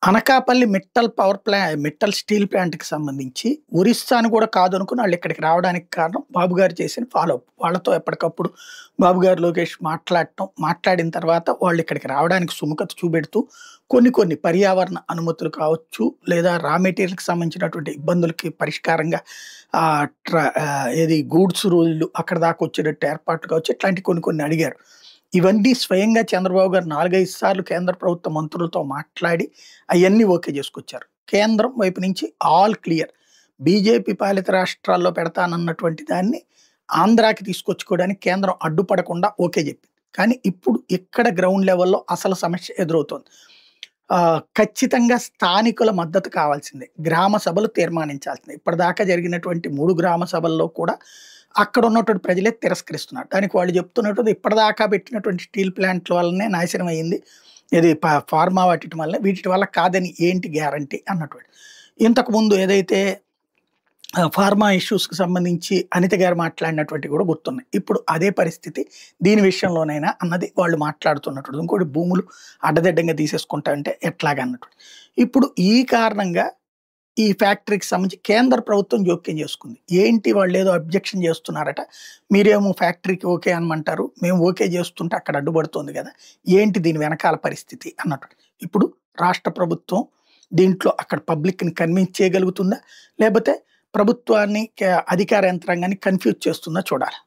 Anakapalli Mittal steel ప్లాంట్‌కి సంబంధించి ఒరిస్సాని కూడా కాదనుకుని ఆళ్ళిక్కడికి రావడానికి కారణం బాబు గారు చేసిన ఫాలో అప్. వాళ్ళతో ఎప్పటికప్పుడు బాబు గారు, లోకేష్ మాట్లాడటం, మాట్లాడిన తర్వాత వాళ్ళిక్కడికి రావడానికి సుముఖత చూపెడుతూ కొన్ని పర్యావరణ అనుమతులు కావచ్చు, లేదా రా మెటీరియల్‌కి సంబంధించినటువంటి ఇబ్బందులకి పరిష్కారంగా ఏది గూడ్స్ రూల్‌లు అక్కడి దాకా వచ్చేటట్టు ఏర్పాట్లు కావచ్చు, ఇట్లాంటివి కొన్ని అడిగారు. ఇవన్నీ స్వయంగా చంద్రబాబు గారు 4, 5 సార్లు కేంద్ర ప్రభుత్వ మంత్రులతో మాట్లాడి అయన్నీ ఓకే చేసుకొచ్చారు. కేంద్రం వైపు నుంచి ఆల్ క్లియర్. బీజేపీ పాలిత రాష్ట్రాల్లో పెడతానన్నటువంటి దాన్ని ఆంధ్రాకి తీసుకొచ్చుకోవడానికి కేంద్రం అడ్డుపడకుండా ఓకే చెప్పింది. కానీ ఇప్పుడు ఇక్కడ గ్రౌండ్ లెవెల్‌లో అసలు సమస్య ఎదురవుతోంది. ఖచ్చితంగా స్థానికుల మద్దతు కావాల్సిందే. గ్రామ సభలు తీర్మానించాల్సిందే. ఇప్పటిదాకా జరిగినటువంటి 3 గ్రామ సభల్లో కూడా అక్కడ ఉన్నటువంటి ప్రజలే తిరస్కరిస్తున్నారు. దానికి వాళ్ళు చెప్తున్నటువంటిది ఇప్పటిదాకా పెట్టినటువంటి స్టీల్ ప్లాంట్ల వల్లనే నాశనం అయింది. ఇది ఫార్మా వాటిటి వల్ల, వీటి వల్ల కాదని ఏంటి గ్యారంటీ అన్నటువంటి. ఇంతకుముందు ఏదైతే ఫార్మా ఇష్యూస్‌కి సంబంధించి అనిత గారు మాట్లాడినటువంటివి కూడా గుర్తున్నాయి. ఇప్పుడు అదే పరిస్థితి దీని విషయంలోనైనా అన్నది వాళ్ళు మాట్లాడుతున్నటువంటిది. ఇంకోటి భూములు అడ్డదిడ్డంగా తీసేసుకుంటా అంటే ఎట్లాగా అన్నటువంటి. ఇప్పుడు ఈ కారణంగా ఈ ఫ్యాక్టరీకి సంబంధించి కేంద్ర ప్రభుత్వం జోక్యం చేసుకుంది. ఏంటి వాళ్ళేదో అబ్జెక్షన్ చేస్తున్నారట. మీరేమో ఫ్యాక్టరీకి ఓకే అనమంటారు. మేము ఓకే చేస్తుంటే అక్కడ అడ్డుపడుతోంది కదా! ఏంటి దీని వెనకాల పరిస్థితి అన్నట్టు. ఇప్పుడు రాష్ట్ర ప్రభుత్వం దీంట్లో అక్కడ పబ్లిక్‌ని కన్విన్స్ చేయగలుగుతుందా? లేపోతే ప్రభుత్వాన్ని అధికార యంత్రాంగాన్ని కన్‌ఫ్యూజ్ చేస్తుందా చూడాలి.